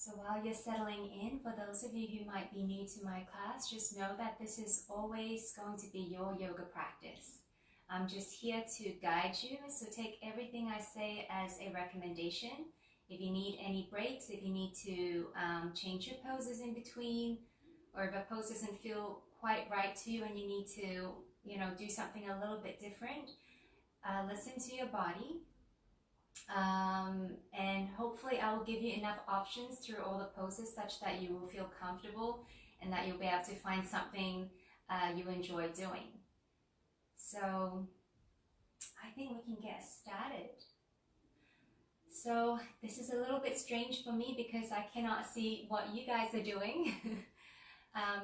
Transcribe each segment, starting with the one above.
So while you're settling in, for those of you who might be new to my class, just know that this is always going to be your yoga practice. I'm just here to guide you, so take everything I say as a recommendation. If you need any breaks, if you need to change your poses in between, or if a pose doesn't feel quite right to you and you need to, do something a little bit different, listen to your body. And hopefully I will give you enough options through all the poses such that you will feel comfortable and that you'll be able to find something you enjoy doing. So I think we can get started. So this is a little bit strange for me because I cannot see what you guys are doing.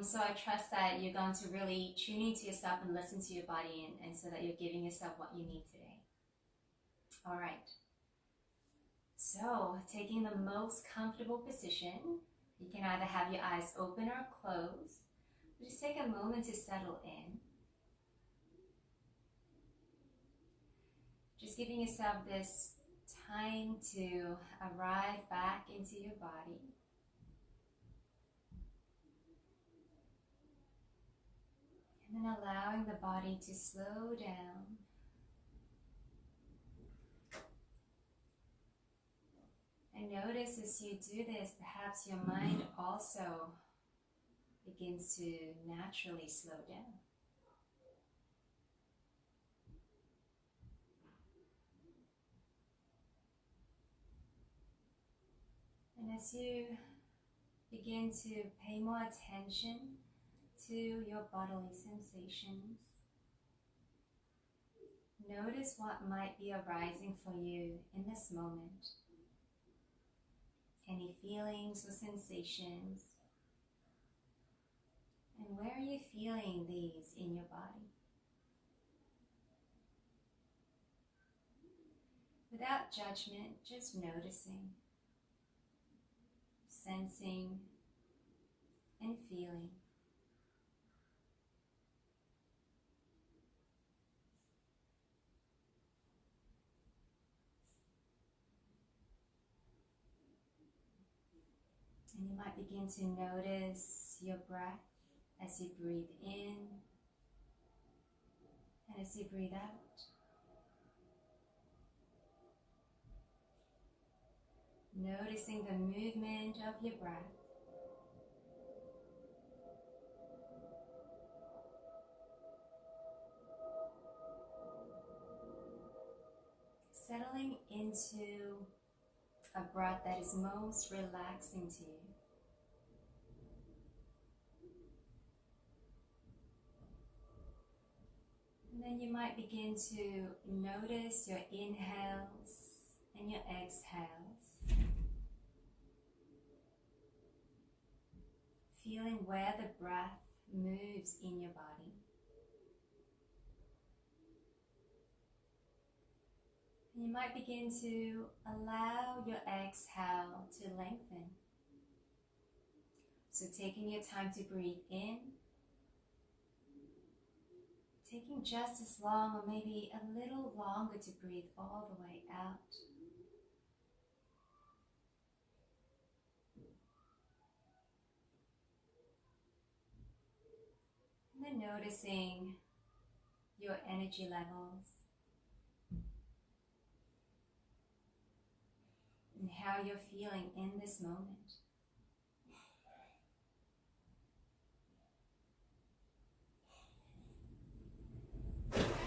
So I trust that you're going to really tune into yourself and listen to your body and so that you're giving yourself what you need today. All right. So taking the most comfortable position, you can either have your eyes open or closed. Just take a moment to settle in. Just giving yourself this time to arrive back into your body. And then allowing the body to slow down. And notice as you do this, perhaps your mind also begins to naturally slow down. And as you begin to pay more attention to your bodily sensations, notice what might be arising for you in this moment. Any feelings or sensations, and where are you feeling these in your body? Without judgment, just noticing, sensing, and feeling. And you might begin to notice your breath as you breathe in and as you breathe out. Noticing the movement of your breath. Settling into a breath that is most relaxing to you. And then you might begin to notice your inhales and your exhales. Feeling where the breath moves in your body. And you might begin to allow your exhale to lengthen. So taking your time to breathe in, taking just as long or maybe a little longer to breathe all the way out. And then noticing your energy levels and how you're feeling in this moment.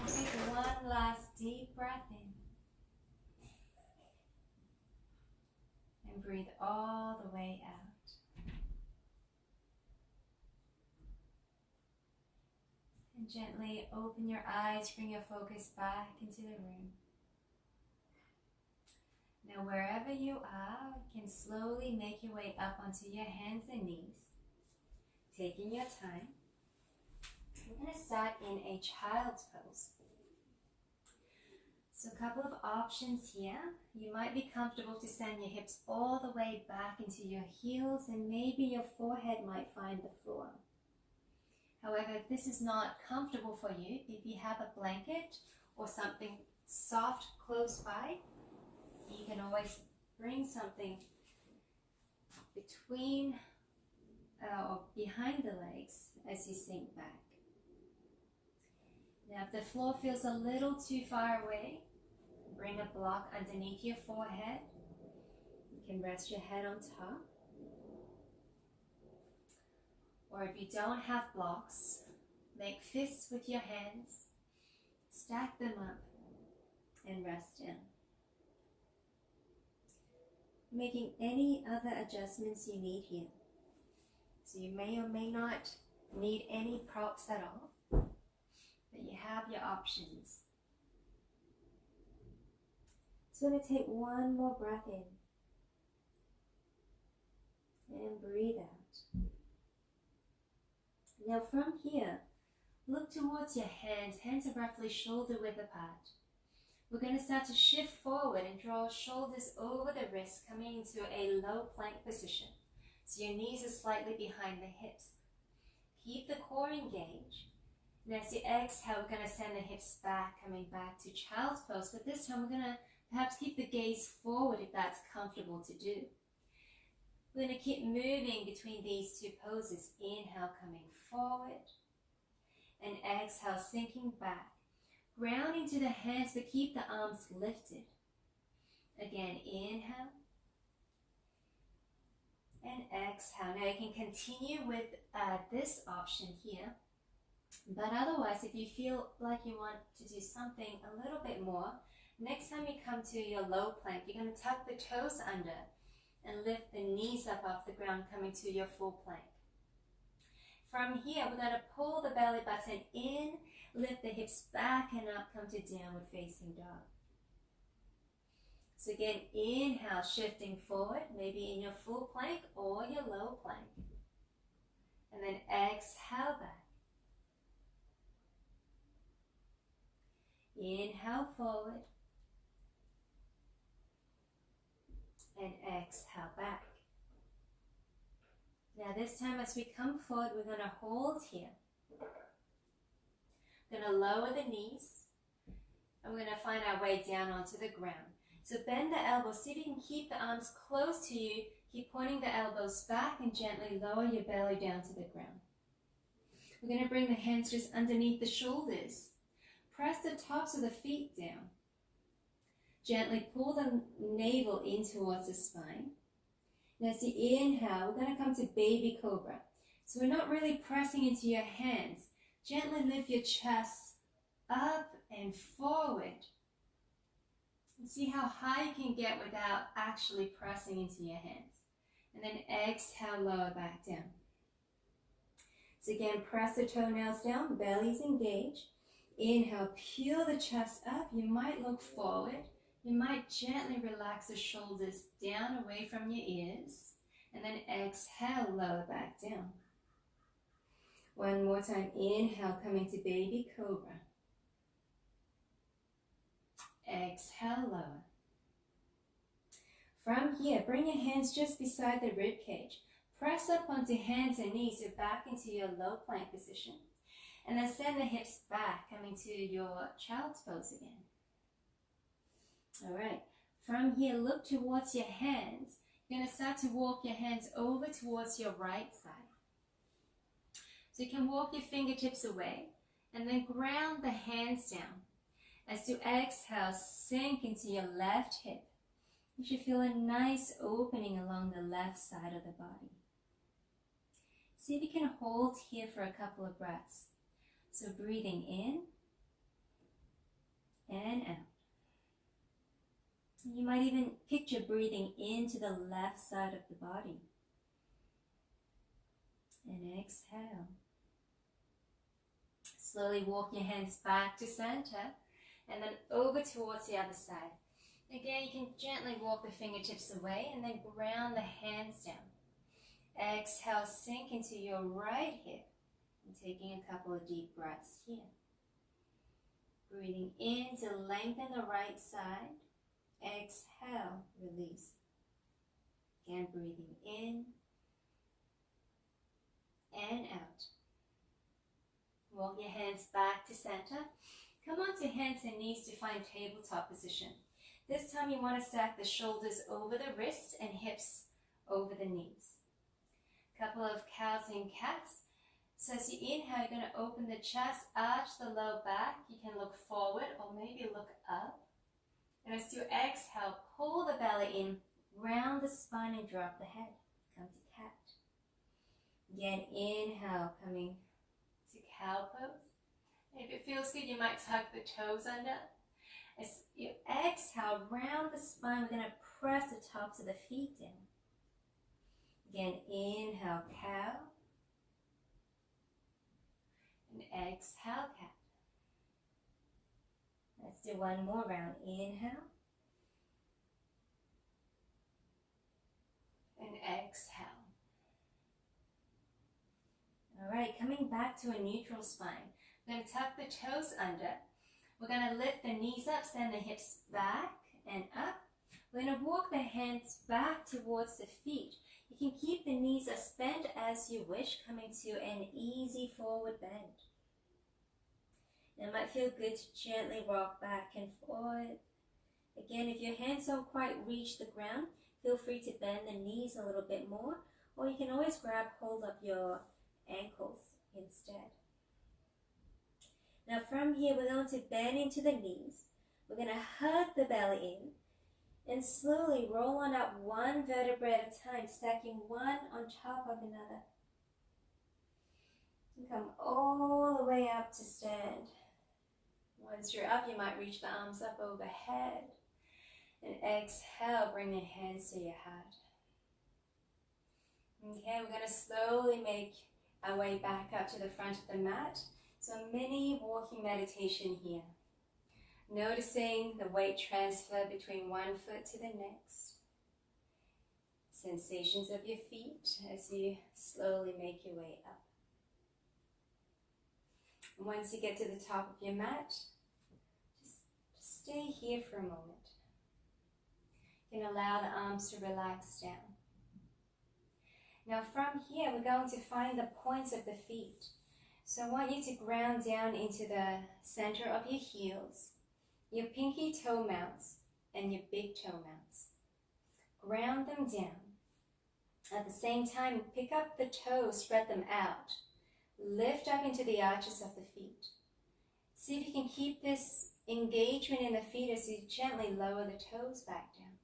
Take one last deep breath in and breathe all the way out. And gently open your eyes, bring your focus back into the room. Now wherever you are, you can slowly make your way up onto your hands and knees, taking your time. We're going to start in a child's pose. So a couple of options here. You might be comfortable to send your hips all the way back into your heels and maybe your forehead might find the floor. However, if this is not comfortable for you, if you have a blanket or something soft close by, you can always bring something between or behind the legs as you sink back. Now if the floor feels a little too far away, bring a block underneath your forehead. You can rest your head on top. Or if you don't have blocks, make fists with your hands, stack them up, and rest down. Making any other adjustments you need here. So you may or may not need any props at all, but you have your options. So I'm going to take one more breath in and breathe out. Now from here, look towards your hands. Hands are roughly shoulder width apart. We're going to start to shift forward and draw shoulders over the wrists, coming into a low plank position. So your knees are slightly behind the hips. Keep the core engaged. And as you exhale, we're going to send the hips back, coming back to child's pose. But this time we're going to perhaps keep the gaze forward if that's comfortable to do. We're going to keep moving between these two poses. Inhale, coming forward. And exhale, sinking back. Ground into the hands, but keep the arms lifted. Again, inhale. And exhale. Now you can continue with this option here. But otherwise, if you feel like you want to do something a little bit more, next time you come to your low plank, you're going to tuck the toes under and lift the knees up off the ground, coming to your full plank. From here, we're going to pull the belly button in, lift the hips back and up, come to downward facing dog. So again, inhale, shifting forward, maybe in your full plank or your low plank. And then exhale back. Inhale forward. And exhale back. Now this time as we come forward, we're going to hold here. We're going to lower the knees. And we're going to find our way down onto the ground. So bend the elbows. See if you can keep the arms close to you. Keep pointing the elbows back and gently lower your belly down to the ground. We're going to bring the hands just underneath the shoulders. Press the tops of the feet down. Gently pull the navel in towards the spine. Now as you inhale, we're going to come to baby cobra. So we're not really pressing into your hands. Gently lift your chest up and forward. And see how high you can get without actually pressing into your hands. And then exhale, lower back down. So again, press the toenails down, belly's engaged. Inhale, peel the chest up. You might look forward. You might gently relax the shoulders down away from your ears. And then exhale, lower back down. One more time. Inhale, coming to baby cobra. Exhale, lower. From here, bring your hands just beside the rib cage. Press up onto hands and knees. You're back into your low plank position. And then send the hips back, coming to your child's pose again. All right. From here, look towards your hands. You're going to start to walk your hands over towards your right side. So you can walk your fingertips away and then ground the hands down. As you exhale, sink into your left hip. You should feel a nice opening along the left side of the body. See if you can hold here for a couple of breaths. So breathing in and out. You might even picture breathing into the left side of the body. And exhale. Slowly walk your hands back to center and then over towards the other side. Again, you can gently walk the fingertips away and then ground the hands down. Exhale, sink into your right hip. And taking a couple of deep breaths here. Breathing in to lengthen the right side. Exhale, release. Again, breathing in and out. Walk your hands back to center. Come onto hands and knees to find tabletop position. This time you want to stack the shoulders over the wrists and hips over the knees. Couple of cows and cats. So as you inhale, you're going to open the chest, arch the low back. You can look forward or maybe look up. And as you exhale, pull the belly in, round the spine and drop the head. Come to cat. Again, inhale, coming to cow pose. If it feels good, you might tuck the toes under. As you exhale, round the spine, we're going to press the tops of the feet down. Again, inhale, cow. And exhale, cat. Let's do one more round. Inhale. And exhale. All right, coming back to a neutral spine. We're going to tuck the toes under. We're going to lift the knees up, send the hips back and up. We're going to walk the hands back towards the feet. You can keep the knees as bent as you wish, coming to an easy forward bend. It might feel good to gently rock back and forward. Again, if your hands don't quite reach the ground, feel free to bend the knees a little bit more, or you can always grab hold of your ankles instead. Now from here, we're going to bend into the knees. We're going to hug the belly in and slowly roll on up one vertebrae at a time, stacking one on top of another. And come all the way up to stand. Once you're up, you might reach the arms up overhead. And exhale, bring the hands to your heart. Okay, we're going to slowly make our way back up to the front of the mat. So mini walking meditation here. Noticing the weight transfer between one foot to the next. Sensations of your feet as you slowly make your way up. And once you get to the top of your mat, just stay here for a moment. You can allow the arms to relax down. Now from here, we're going to find the points of the feet. So I want you to ground down into the center of your heels, your pinky toe mounts, and your big toe mounts. Ground them down. At the same time, pick up the toes, spread them out. Lift up into the arches of the feet. See if you can keep this engagement in the feet as you gently lower the toes back down.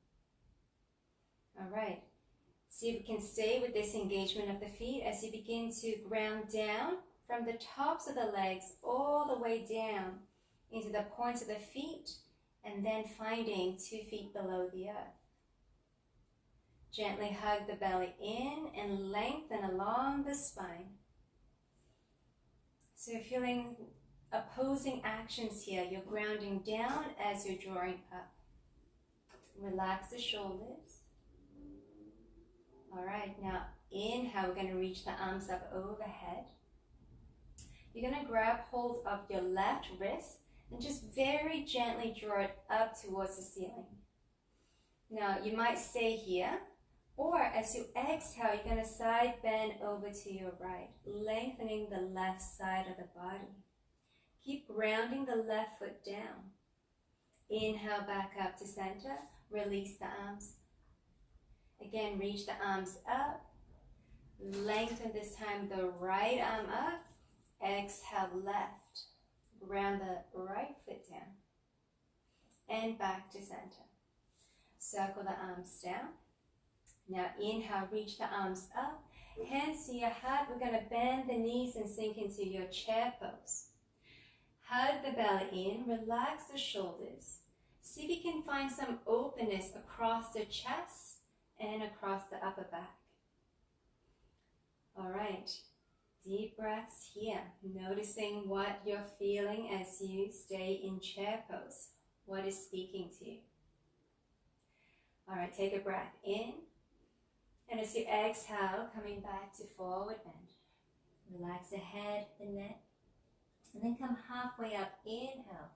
All right. See if you can stay with this engagement of the feet as you begin to ground down from the tops of the legs all the way down into the points of the feet, and then finding 2 feet below the earth. Gently hug the belly in and lengthen along the spine. So you're feeling opposing actions here. You're grounding down as you're drawing up. Relax the shoulders. All right, now inhale, we're going to reach the arms up overhead. You're going to grab hold of your left wrist and just very gently draw it up towards the ceiling. Now, you might stay here, or as you exhale, you're going to side bend over to your right, lengthening the left side of the body. Keep grounding the left foot down. Inhale back up to center, release the arms. Again, reach the arms up. Lengthen this time the right arm up. Exhale left. Ground the right foot down. And back to center. Circle the arms down. Now inhale, reach the arms up. Hands to your heart. We're going to bend the knees and sink into your chair pose. Hug the belly in. Relax the shoulders. See if you can find some openness across the chest and across the upper back. All right, deep breaths here, noticing what you're feeling as you stay in chair pose. What is speaking to you? All right, take a breath in, and as you exhale, coming back to forward bend. Relax the head, the neck, and then come halfway up. Inhale.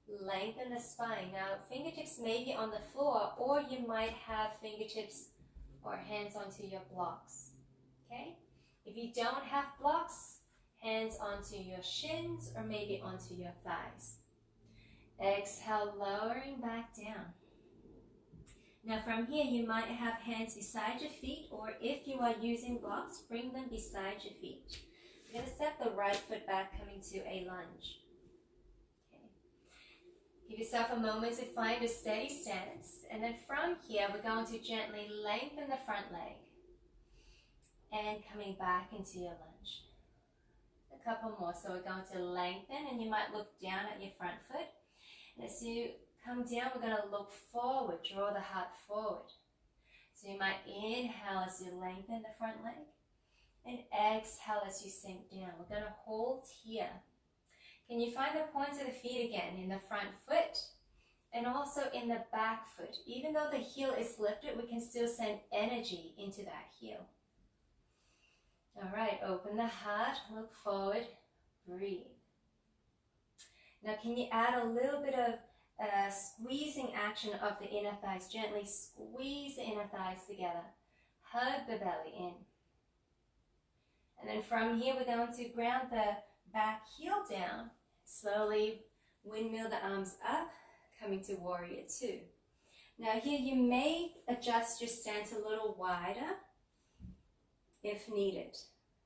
Lengthen the spine. Now, fingertips may be on the floor, or you might have fingertips or hands onto your blocks. Okay? If you don't have blocks, hands onto your shins or maybe onto your thighs. Exhale, lowering back down. Now from here, you might have hands beside your feet, or if you are using blocks, bring them beside your feet. You're going to step the right foot back, coming to a lunge. Okay. Give yourself a moment to find a steady stance, and then from here, we're going to gently lengthen the front leg and coming back into your lunge. A couple more. So we're going to lengthen, and you might look down at your front foot. And as you come down, we're going to look forward, draw the heart forward. So you might inhale as you lengthen the front leg, and exhale as you sink down. We're going to hold here. Can you find the points of the feet again in the front foot and also in the back foot? Even though the heel is lifted, we can still send energy into that heel. All right, open the heart, look forward, breathe. Now can you add a little bit of squeezing action of the inner thighs? Gently squeeze the inner thighs together. Hug the belly in. And then from here, we're going to ground the back heel down. Slowly windmill the arms up, coming to warrior two. Now here you may adjust your stance a little wider if needed.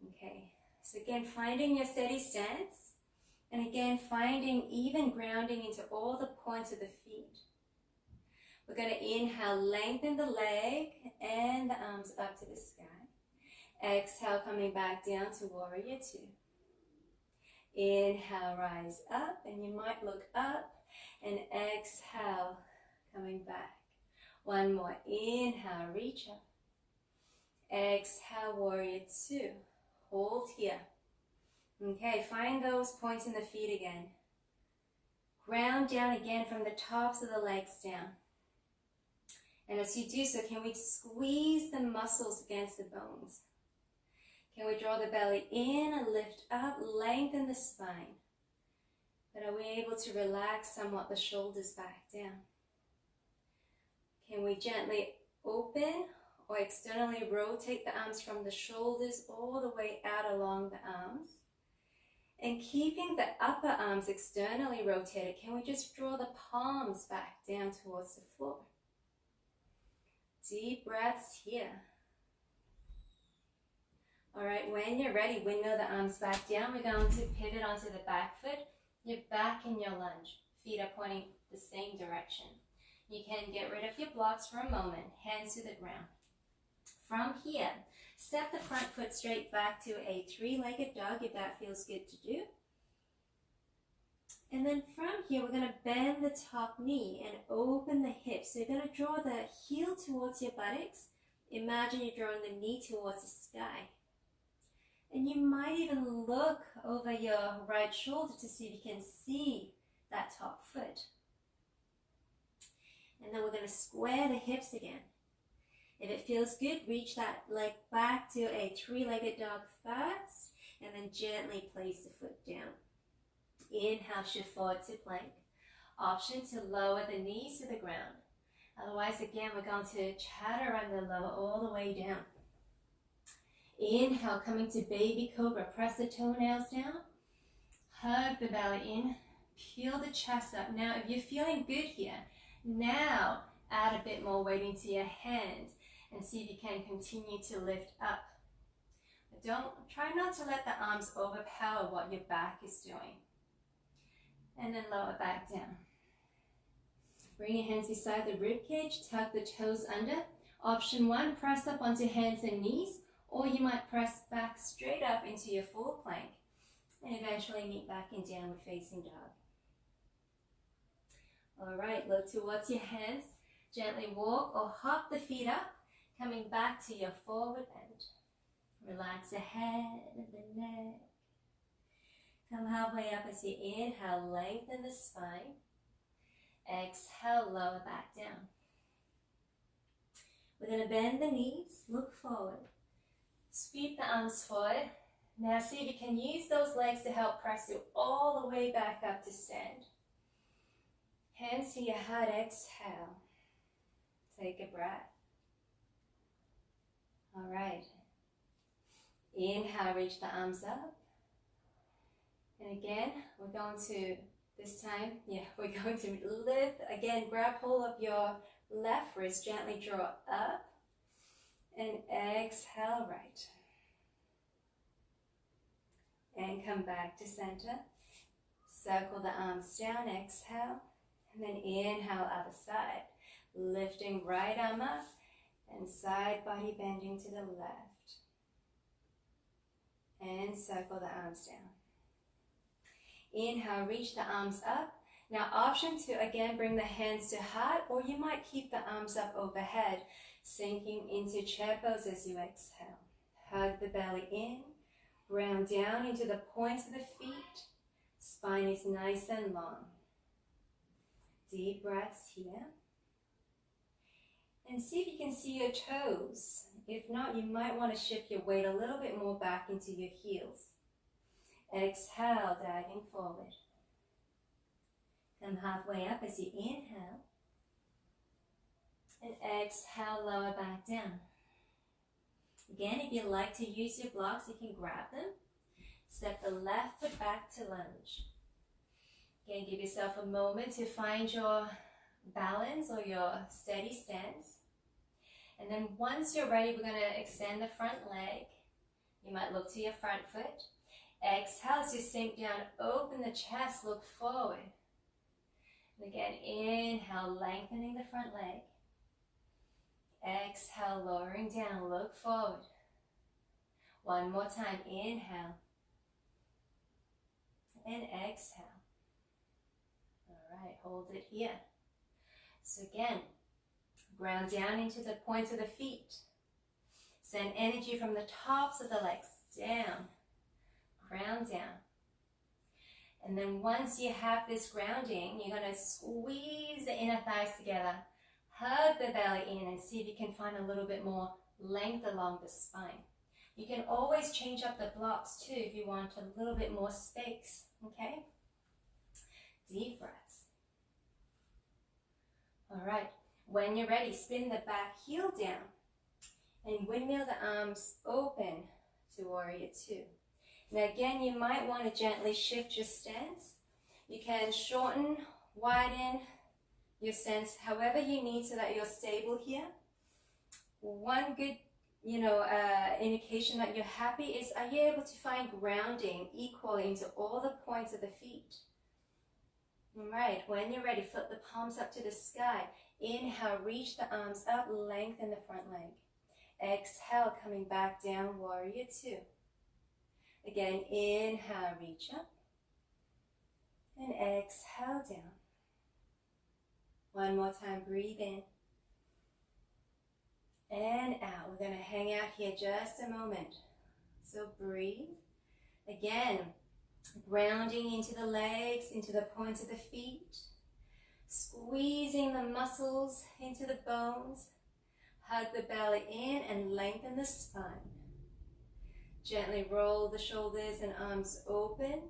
Okay, so again, finding your steady stance, and again, finding even grounding into all the points of the feet. We're going to inhale, lengthen the leg and the arms up to the sky. Exhale, coming back down to warrior two. Inhale, rise up, and you might look up, and exhale, coming back. One more, inhale, reach up. Exhale, warrior two. Hold here. Okay, find those points in the feet again. Ground down again from the tops of the legs down. And as you do so, can we squeeze the muscles against the bones? Can we draw the belly in and lift up, lengthen the spine? But are we able to relax somewhat the shoulders back down? Can we gently open or externally rotate the arms from the shoulders all the way out along the arms? And keeping the upper arms externally rotated, can we just draw the palms back down towards the floor? Deep breaths here. All right, when you're ready, windmill the arms back down. We're going to pivot onto the back foot. You're back in your lunge. Feet are pointing the same direction. You can get rid of your blocks for a moment, hands to the ground. From here, step the front foot straight back to a three-legged dog if that feels good to do. And then from here, we're going to bend the top knee and open the hips. So you're going to draw the heel towards your buttocks. Imagine you're drawing the knee towards the sky. And you might even look over your right shoulder to see if you can see that top foot. And then we're going to square the hips again. If it feels good, reach that leg back to a three-legged dog first, and then gently place the foot down. Inhale, shift forward to plank. Option to lower the knees to the ground. Otherwise, again, we're going to chaturanga, lower all the way down. Inhale, coming to baby cobra. Press the toenails down. Hug the belly in. Peel the chest up. Now, if you're feeling good here, now add a bit more weight into your hands and see if you can continue to lift up. Try not to let the arms overpower what your back is doing. And then lower back down. Bring your hands beside the rib cage, tuck the toes under. Option one, press up onto hands and knees, or you might press back straight up into your full plank and eventually meet back in downward facing dog. All right, look towards your hands. Gently walk or hop the feet up, coming back to your forward bend. Relax the head and the neck. Come halfway up as you inhale, lengthen the spine. Exhale, lower back down. We're going to bend the knees, look forward. Sweep the arms forward. Now see if you can use those legs to help press you all the way back up to stand. Hands to your heart, exhale. Take a breath. All right. Inhale, reach the arms up. And again, we're going to, this time, we're going to lift. Again, grab hold of your Left wrist gently draw up and exhale right. And come back to center. Circle the arms down, exhale. And then inhale, other side. Lifting right arm up and side body bending to the left. And circle the arms down. Inhale, reach the arms up. Now option to again bring the hands to heart, or you might keep the arms up overhead, sinking into chair pose as you exhale. Hug the belly in, ground down into the points of the feet. Spine is nice and long. Deep breaths here. And see if you can see your toes. If not, you might want to shift your weight a little bit more back into your heels. Exhale, diving forward. Come halfway up as you inhale. And exhale, lower back down. Again, if you like to use your blocks, you can grab them. Step the left foot back to lunge. Again, give yourself a moment to find your balance or your steady stance. And then once you're ready, we're going to extend the front leg. You might look to your front foot. Exhale as you sink down, open the chest, look forward. And again, inhale, lengthening the front leg. Exhale, lowering down, look forward. One more time, inhale. And exhale. All right, hold it here. So again, ground down into the points of the feet. Send energy from the tops of the legs down. Ground down. And then once you have this grounding, you're going to squeeze the inner thighs together. Hug the belly in and see if you can find a little bit more length along the spine. You can always change up the blocks too if you want a little bit more space, okay? Deep breaths. All right, when you're ready, spin the back heel down and windmill the arms open to warrior two. Now again, you might want to gently shift your stance. You can shorten, widen your stance however you need so that you're stable here. One good indication that you're happy is, are you able to find grounding equally into all the points of the feet? All right, when you're ready, flip the palms up to the sky. Inhale, reach the arms up, lengthen the front leg. Exhale, coming back down, warrior two. Again, inhale, reach up. And exhale down. One more time, breathe in. And out. We're going to hang out here just a moment. So breathe. Again, grounding into the legs, into the points of the feet. Squeezing the muscles into the bones. Hug the belly in and lengthen the spine. Gently roll the shoulders and arms open.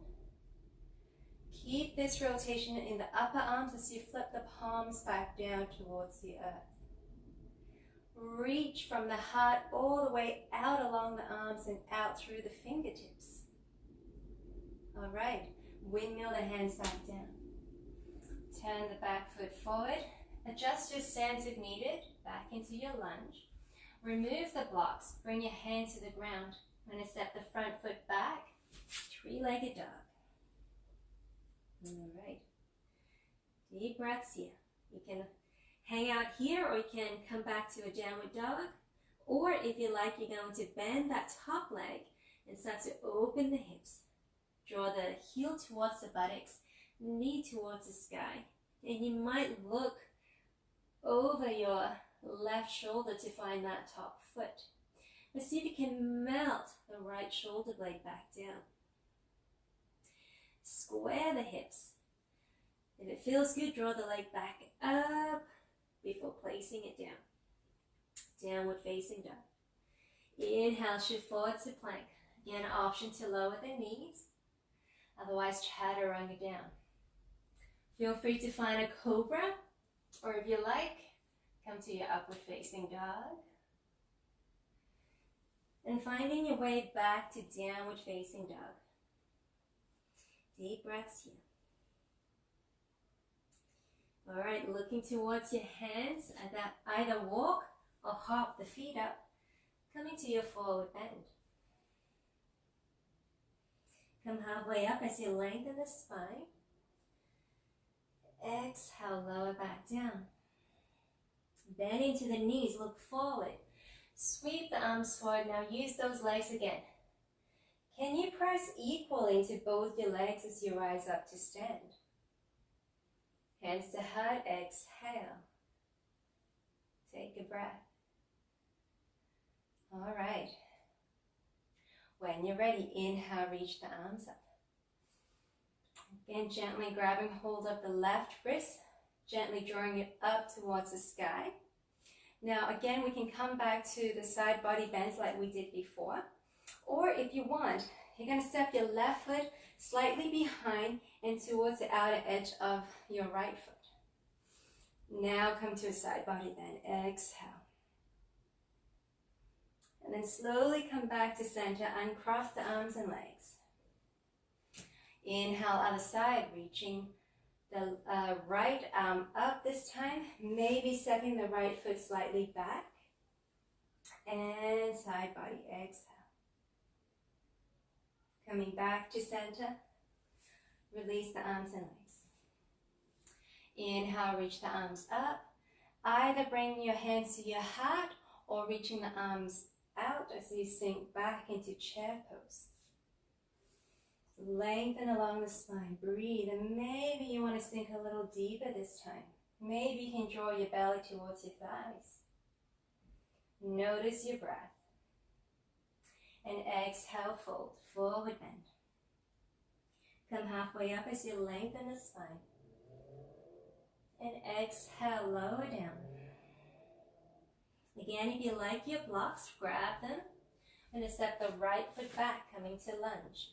Keep this rotation in the upper arms as you flip the palms back down towards the earth. Reach from the heart all the way out along the arms and out through the fingertips. All right, windmill the hands back down. Turn the back foot forward. Adjust your stance if needed, back into your lunge. Remove the blocks, bring your hands to the ground. I'm going to step the front foot back, three-legged dog. All right, deep breaths here. You can hang out here or you can come back to a downward dog. Or if you like, you're going to bend that top leg and start to open the hips. Draw the heel towards the buttocks, knee towards the sky. And you might look over your left shoulder to find that top foot. But see if you can melt the right shoulder blade back down. Square the hips. If it feels good, draw the leg back up before placing it down. Downward facing dog. Inhale, shift forward to plank. Again, option to lower the knees. Otherwise, chaturanga down. Feel free to find a cobra, or if you like, come to your upward facing dog. And finding your way back to downward facing dog. Deep breaths here. All right, looking towards your hands, and that either walk or hop the feet up, coming to your forward bend. Come halfway up as you lengthen the spine. Exhale, lower back down. Bend into the knees, look forward. Sweep the arms forward. Now use those legs again. Can you press equally into both your legs as you rise up to stand? Hands to heart, exhale. Take a breath. All right. When you're ready, inhale, reach the arms up. Again, gently grabbing hold of the left wrist, gently drawing it up towards the sky. Now again, we can come back to the side body bends like we did before. Or if you want, you're going to step your left foot slightly behind and towards the outer edge of your right foot. Now come to a side body bend. Exhale. And then slowly come back to center. Uncross the arms and legs. Inhale, other side, reaching the right arm up this time. Maybe stepping the right foot slightly back. And side body, exhale. Coming back to center. Release the arms and legs. Inhale, reach the arms up. Either bring your hands to your heart or reaching the arms out as you sink back into chair pose. Lengthen along the spine, breathe, and maybe you want to sink a little deeper this time. Maybe you can draw your belly towards your thighs. Notice your breath. And exhale, fold, forward bend. Come halfway up as you lengthen the spine. And exhale, lower down. Again, if you like your blocks, grab them. I'm going to step the right foot back, coming to lunge.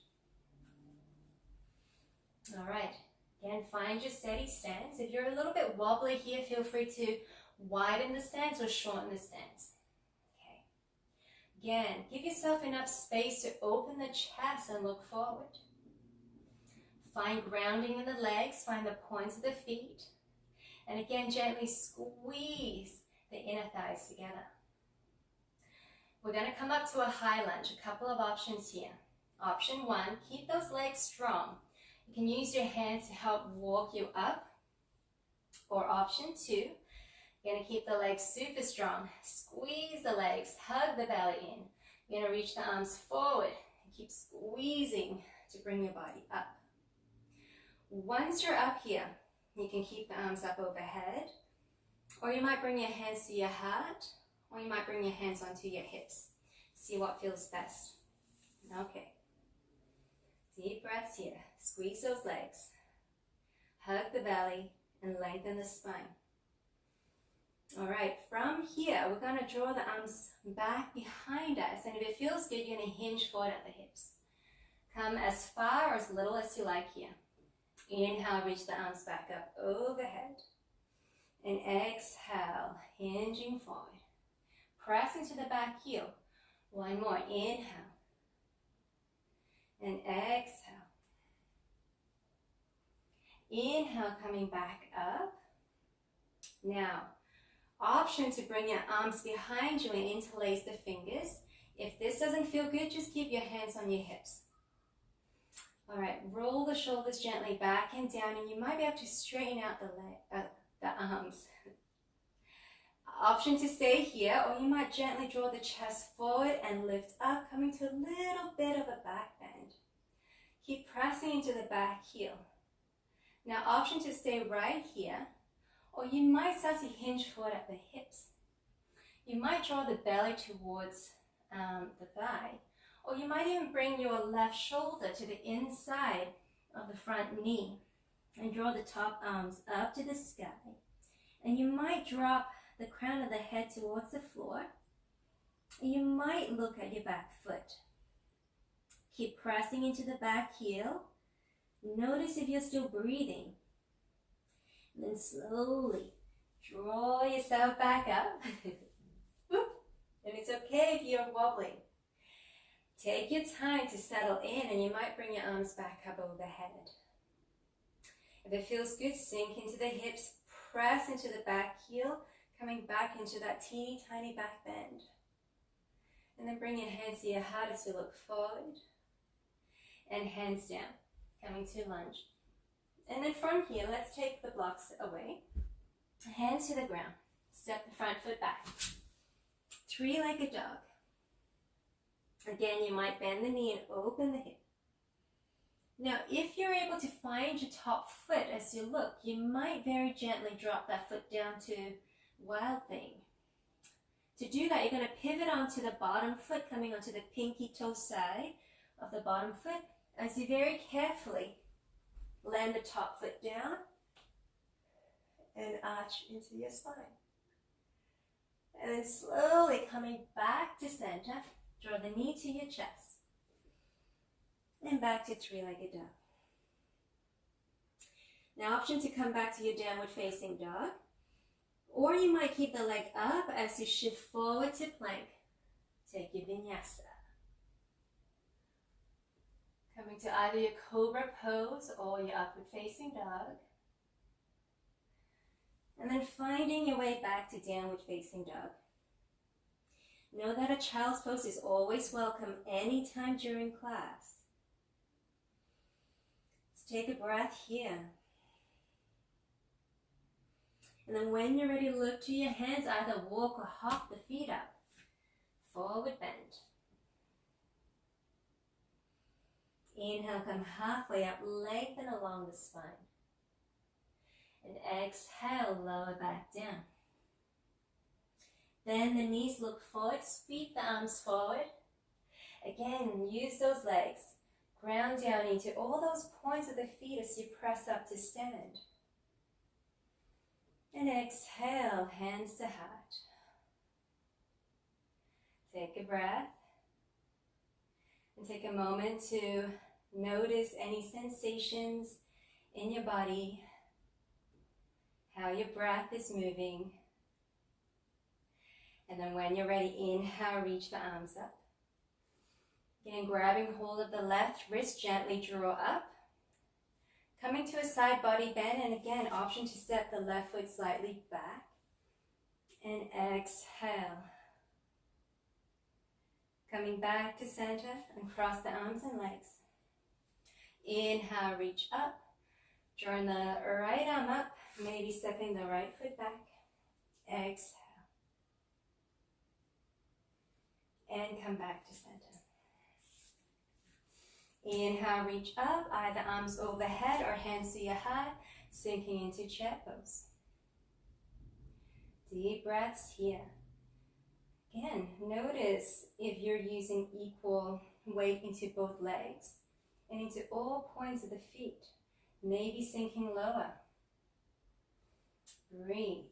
All right, again, find your steady stance. If you're a little bit wobbly here, feel free to widen the stance or shorten the stance. Okay. Again, give yourself enough space to open the chest and look forward. Find grounding in the legs, find the points of the feet. And again, gently squeeze the inner thighs together. We're going to come up to a high lunge. A couple of options here. Option one, keep those legs strong. You can use your hands to help walk you up. Or option two, you're going to keep the legs super strong. Squeeze the legs, hug the belly in. You're going to reach the arms forward and keep squeezing to bring your body up. Once you're up here, you can keep the arms up overhead. Or you might bring your hands to your heart, or you might bring your hands onto your hips. See what feels best. Okay. Deep breaths here. Squeeze those legs. Hug the belly and lengthen the spine. All right, from here, we're going to draw the arms back behind us. And if it feels good, you're going to hinge forward at the hips. Come as far or as little as you like here. Inhale, reach the arms back up overhead. And exhale, hinging forward. Press into the back heel. One more, inhale. And exhale. Inhale, coming back up. Now, option to bring your arms behind you and interlace the fingers. If this doesn't feel good, just keep your hands on your hips. All right, roll the shoulders gently back and down, and you might be able to straighten out the arms. Option to stay here, or you might gently draw the chest forward and lift up, coming to a little bit of a back bend. Keep pressing into the back heel. Now, option to stay right here, or you might start to hinge forward at the hips. You might draw the belly towards the thigh, or you might even bring your left shoulder to the inside of the front knee and draw the top arms up to the sky. And you might drop the crown of the head towards the floor. And you might look at your back foot. Keep pressing into the back heel. Notice if you're still breathing. And then slowly draw yourself back up. And it's okay if you're wobbling. Take your time to settle in, and you might bring your arms back up overhead. If it feels good, sink into the hips, press into the back heel, coming back into that teeny tiny back bend. And then bring your hands to your heart as you look forward. And hands down, coming to lunge. And then from here, let's take the blocks away. Hands to the ground. Step the front foot back. Three-legged dog. Again, you might bend the knee and open the hip. Now, if you're able to find your top foot as you look, you might very gently drop that foot down to Wild Thing. To do that, you're going to pivot onto the bottom foot, coming onto the pinky toe side of the bottom foot, as you very carefully land the top foot down and arch into your spine. And then slowly coming back to center, draw the knee to your chest. And back to three-legged dog. Now, option to come back to your downward facing dog. Or you might keep the leg up as you shift forward to plank. Take your vinyasa. Coming to either your cobra pose or your upward facing dog. And then finding your way back to downward facing dog. Know that a child's pose is always welcome anytime during class. Let's take a breath here. And then when you're ready, look to your hands, either walk or hop the feet up. Forward bend. Inhale, come halfway up, lengthen along the spine. And exhale, lower back down. Then the knees look forward, sweep the arms forward. Again, use those legs. Ground down into all those points of the feet as you press up to stand. And exhale, hands to heart. Take a breath. And take a moment to notice any sensations in your body, how your breath is moving. And then when you're ready, inhale, reach the arms up. Again, grabbing hold of the left wrist, gently draw up. Coming to a side body bend, and again, option to step the left foot slightly back. And exhale. Coming back to center and cross the arms and legs. Inhale, reach up. Drawing the right arm up, maybe stepping the right foot back. Exhale. And come back to center. Inhale, reach up, either arms overhead or hands to your heart, sinking into chair pose. Deep breaths here. Again, notice if you're using equal weight into both legs and into all points of the feet, maybe sinking lower. Breathe.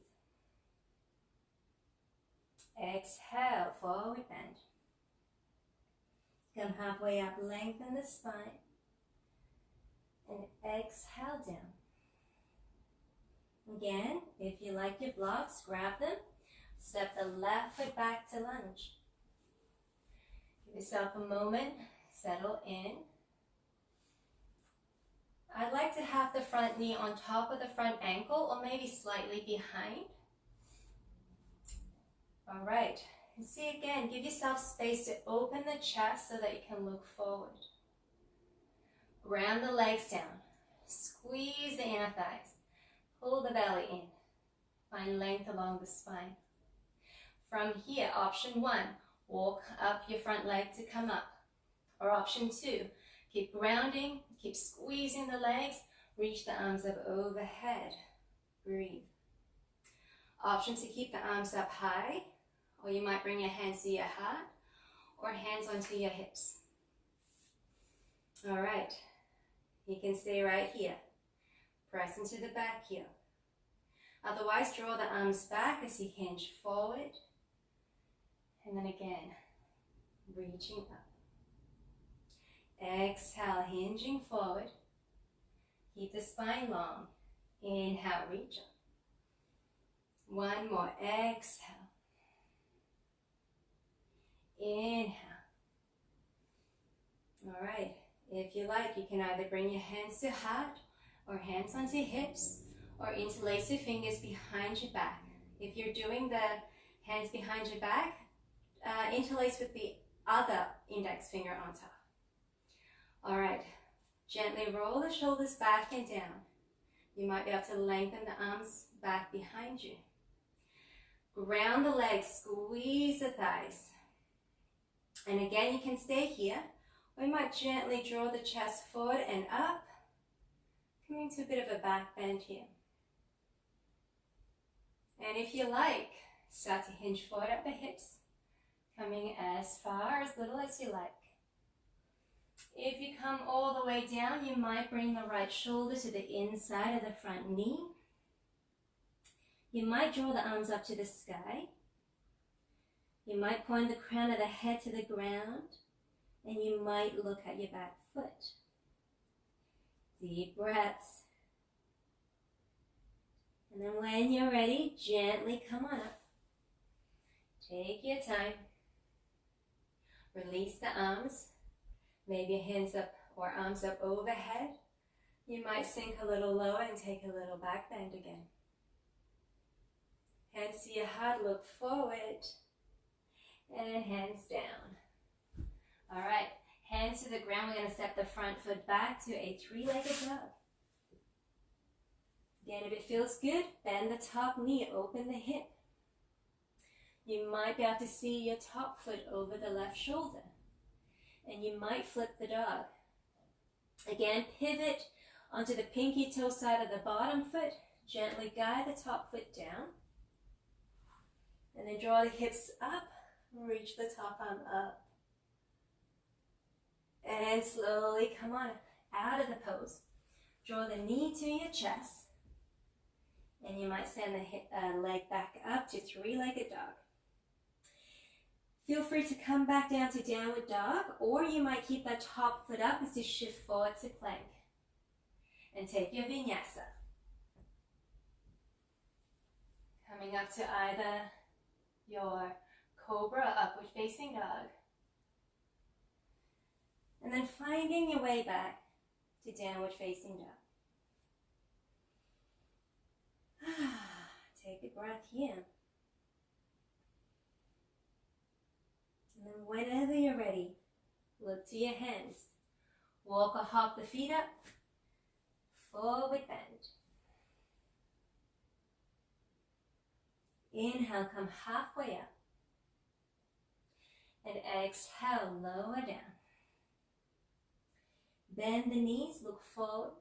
Exhale, forward bend. Come halfway up, lengthen the spine. And exhale down. Again, if you like your blocks, grab them. Step the left foot back to lunge. Give yourself a moment, settle in. I'd like to have the front knee on top of the front ankle or maybe slightly behind. All right. And see again, give yourself space to open the chest so that you can look forward. Ground the legs down. Squeeze the inner thighs. Pull the belly in. Find length along the spine. From here, option 1, walk up your front leg to come up. Or option 2, keep grounding, keep squeezing the legs, reach the arms up overhead. Breathe. Option to keep the arms up high, or you might bring your hands to your heart, or hands onto your hips. All right, you can stay right here. Press into the back heel. Otherwise, draw the arms back as you hinge forward. And then again, reaching up. Exhale, hinging forward. Keep the spine long. Inhale, reach up. One more, exhale. Inhale. All right, if you like, you can either bring your hands to heart or hands onto hips, or interlace your fingers behind your back. If you're doing the hands behind your back, interlace with the other index finger on top. All right, gently roll the shoulders back and down. You might be able to lengthen the arms back behind you. Ground the legs, squeeze the thighs. And again, you can stay here. We might gently draw the chest forward and up, coming to a bit of a back bend here. And if you like, start to hinge forward at the hips, coming as far, as little as you like. If you come all the way down, you might bring the right shoulder to the inside of the front knee. You might draw the arms up to the sky. You might point the crown of the head to the ground, and you might look at your back foot. Deep breaths. And then when you're ready, gently come on up. Take your time. Release the arms. Maybe hands up or arms up overhead. You might sink a little lower and take a little back bend again. Hands to your heart, look forward. And hands down. All right, hands to the ground. We're going to step the front foot back to a three-legged dog. Again, if it feels good, bend the top knee, open the hip. You might be able to see your top foot over the left shoulder. And you might flip the dog. Again, pivot onto the pinky toe side of the bottom foot. Gently guide the top foot down. And then draw the hips up. Reach the top arm up. And slowly come on out of the pose. Draw the knee to your chest. And you might send the leg back up to three-legged dog. Feel free to come back down to downward dog, or you might keep that top foot up as you shift forward to plank. And take your vinyasa. Coming up to either your cobra, upward facing dog. And then finding your way back to downward facing dog. Take a breath here. And then whenever you're ready, look to your hands. Walk or hop the feet up. Forward bend. Inhale, come halfway up. And exhale, lower down. Bend the knees, look forward.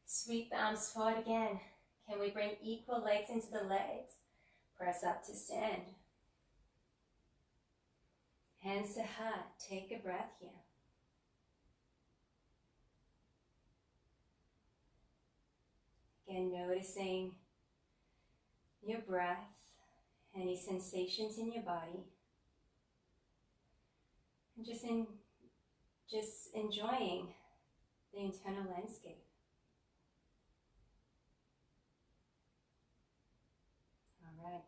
Sweep the arms forward again. Can we bring equal legs into the legs? Press up to stand. Hands to heart. Take a breath here. Again, noticing your breath, any sensations in your body. And just enjoying the internal landscape. All right.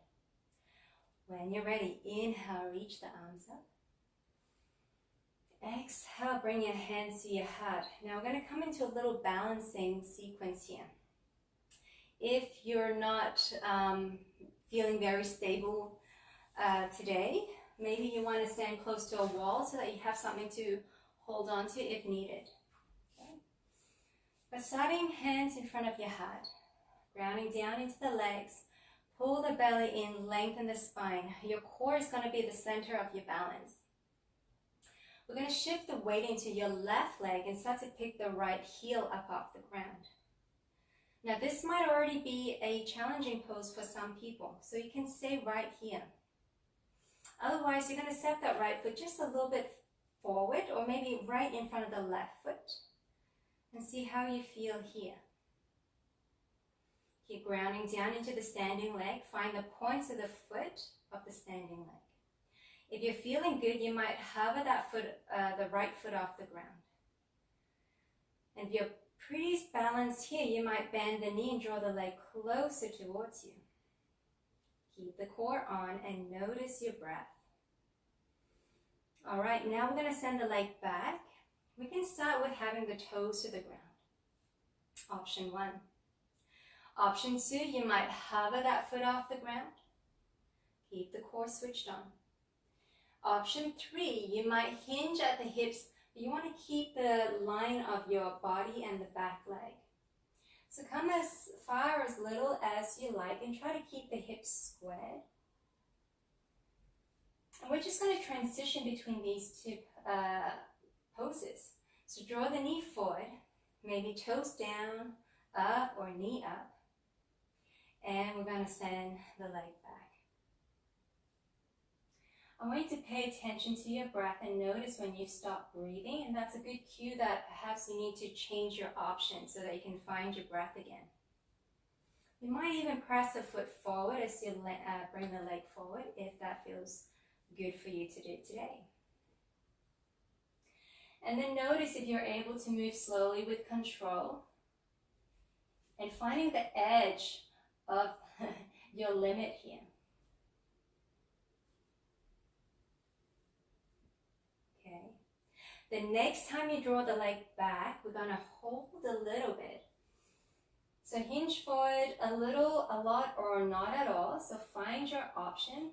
When you're ready, inhale, reach the arms up. Exhale, bring your hands to your heart. Now we're going to come into a little balancing sequence here. If you're not feeling very stable today, maybe you want to stand close to a wall so that you have something to hold on to if needed. Okay. But starting hands in front of your heart, grounding down into the legs, pull the belly in, lengthen the spine. Your core is going to be the center of your balance. We're going to shift the weight into your left leg and start to pick the right heel up off the ground. Now this might already be a challenging pose for some people, so you can stay right here. Otherwise, you're going to step that right foot just a little bit forward, or maybe right in front of the left foot, and see how you feel here. Keep grounding down into the standing leg. Find the points of the foot of the standing leg. If you're feeling good, you might hover that foot, the right foot off the ground. And if you're pretty balanced here, you might bend the knee and draw the leg closer towards you. Keep the core on and notice your breath. All right, now we're going to send the leg back. We can start with having the toes to the ground. Option 1. Option 2, you might hover that foot off the ground. Keep the core switched on. Option 3, you might hinge at the hips, but you want to keep the line of your body and the back leg. So come as far or as little as you like and try to keep the hips squared. And we're just going to transition between these two poses. So draw the knee forward, maybe toes down, up or knee up. And we're going to send the leg back. I want you to pay attention to your breath and notice when you stop breathing, and that's a good cue that perhaps you need to change your option so that you can find your breath again. You might even press the foot forward as you bring the leg forward if that feels good for you to do today. And then notice if you're able to move slowly with control and finding the edge of your limit here. The next time you draw the leg back, we're going to hold a little bit. So hinge forward a little, a lot, or not at all. So find your option.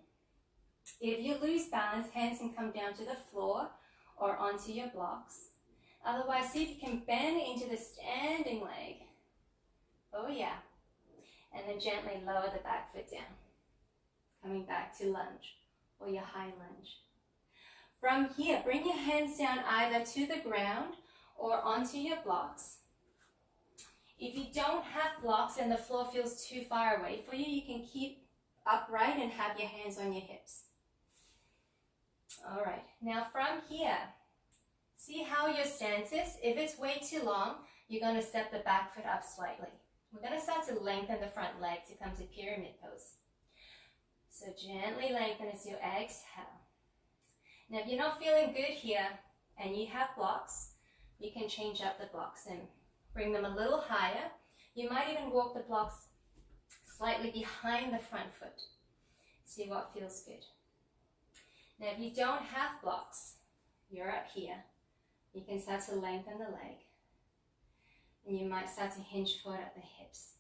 If you lose balance, hands can come down to the floor or onto your blocks. Otherwise, see if you can bend into the standing leg. Oh yeah. And then gently lower the back foot down. Coming back to lunge or your high lunge. From here, bring your hands down either to the ground or onto your blocks. If you don't have blocks and the floor feels too far away for you, you can keep upright and have your hands on your hips. All right, now from here, see how your stance is. If it's way too long, you're going to step the back foot up slightly. We're going to start to lengthen the front leg to come to pyramid pose. So gently lengthen as you exhale. Now, if you're not feeling good here and you have blocks, you can change up the blocks and bring them a little higher. You might even walk the blocks slightly behind the front foot. See what feels good. Now, if you don't have blocks, you're up here. You can start to lengthen the leg. And you might start to hinge forward at the hips.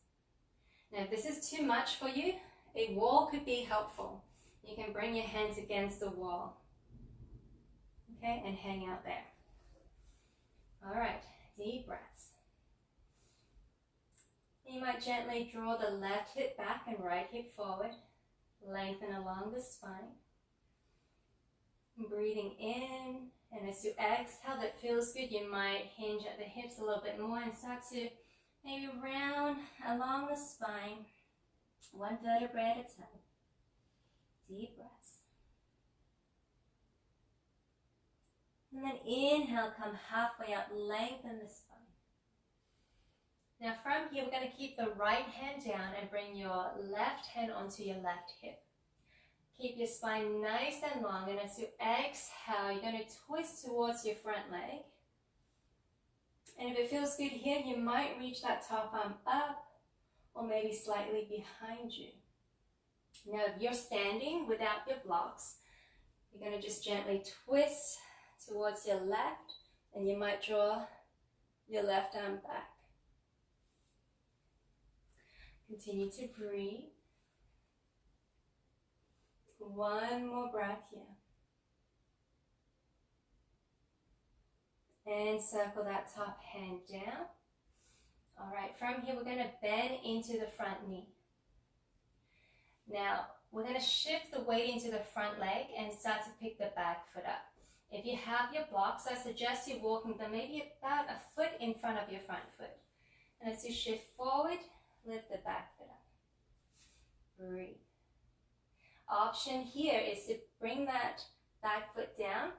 Now, if this is too much for you, a wall could be helpful. You can bring your hands against the wall. Okay, and hang out there. All right, deep breaths. You might gently draw the left hip back and right hip forward. Lengthen along the spine. Breathing in, and as you exhale, that feels good. You might hinge at the hips a little bit more and start to maybe round along the spine, one vertebrae at a time. Deep breaths. And then inhale, come halfway up, lengthen the spine. Now from here, we're going to keep the right hand down and bring your left hand onto your left hip. Keep your spine nice and long, and as you exhale, you're going to twist towards your front leg. And if it feels good here, you might reach that top arm up or maybe slightly behind you. Now if you're standing without your blocks, you're going to just gently twist towards your left, and you might draw your left arm back. Continue to breathe. One more breath here. And circle that top hand down. All right, from here we're going to bend into the front knee. Now, we're going to shift the weight into the front leg and start to pick the back foot up. If you have your blocks, I suggest you walking them maybe about a foot in front of your front foot. And as you shift forward, lift the back foot up. Breathe. Option here is to bring that back foot down,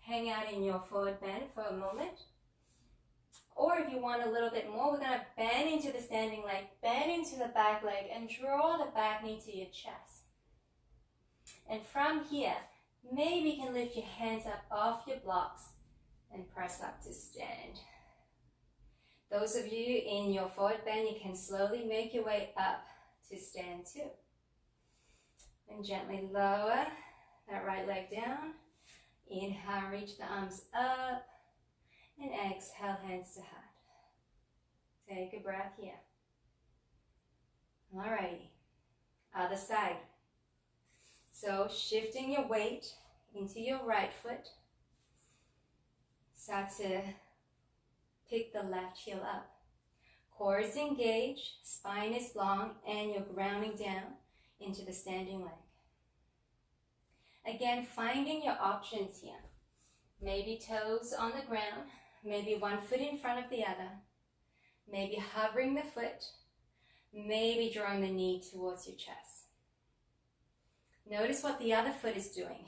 hang out in your forward bend for a moment. Or if you want a little bit more, we're going to bend into the standing leg, bend into the back leg, and draw the back knee to your chest. And from here, maybe you can lift your hands up off your blocks and press up to stand. Those of you in your forward bend, you can slowly make your way up to stand too. And gently lower that right leg down. Inhale, reach the arms up. And exhale, hands to heart. Take a breath here. Alrighty, other side. So shifting your weight into your right foot. Start to pick the left heel up. Core is engaged, spine is long, and you're grounding down into the standing leg. Again, finding your options here. Maybe toes on the ground, maybe one foot in front of the other, maybe hovering the foot, maybe drawing the knee towards your chest. Notice what the other foot is doing,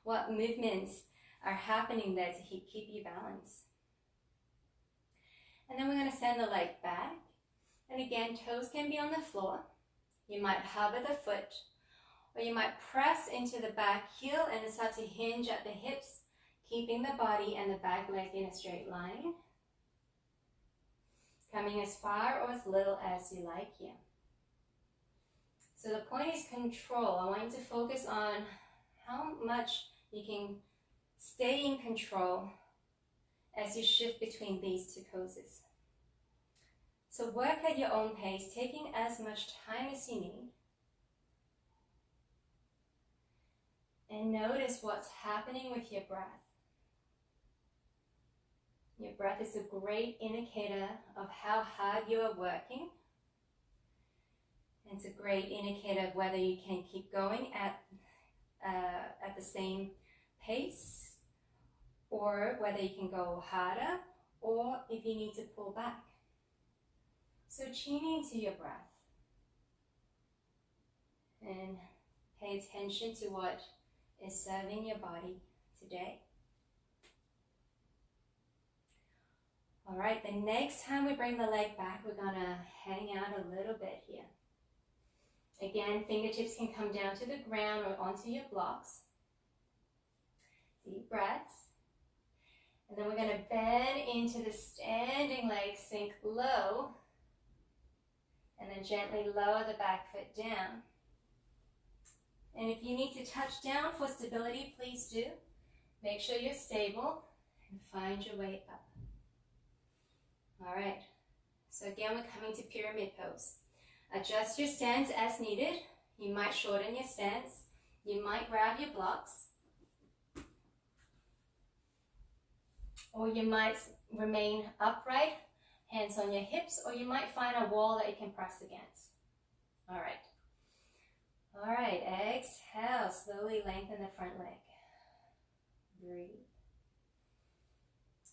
what movements are happening there to keep you balanced. And then we're going to send the leg back. And again, toes can be on the floor. You might hover the foot, or you might press into the back heel and start to hinge at the hips, keeping the body and the back leg in a straight line. Coming as far or as little as you like here. So the point is control. I want you to focus on how much you can stay in control as you shift between these two poses. So work at your own pace, taking as much time as you need. And notice what's happening with your breath. Your breath is a great indicator of how hard you are working. It's a great indicator of whether you can keep going at the same pace, or whether you can go harder, or if you need to pull back. So tune into your breath and pay attention to what is serving your body today. All right, the next time we bring the leg back, we're gonna hang out a little bit here. Again, fingertips can come down to the ground or onto your blocks. Deep breaths. And then we're going to bend into the standing leg, sink low, and then gently lower the back foot down. And if you need to touch down for stability, please do. Make sure you're stable and find your way up. All right, so again, we're coming to pyramid pose. Adjust your stance as needed. You might shorten your stance. You might grab your blocks. Or you might remain upright, hands on your hips, or you might find a wall that you can press against. All right. All right, exhale, slowly lengthen the front leg. Breathe.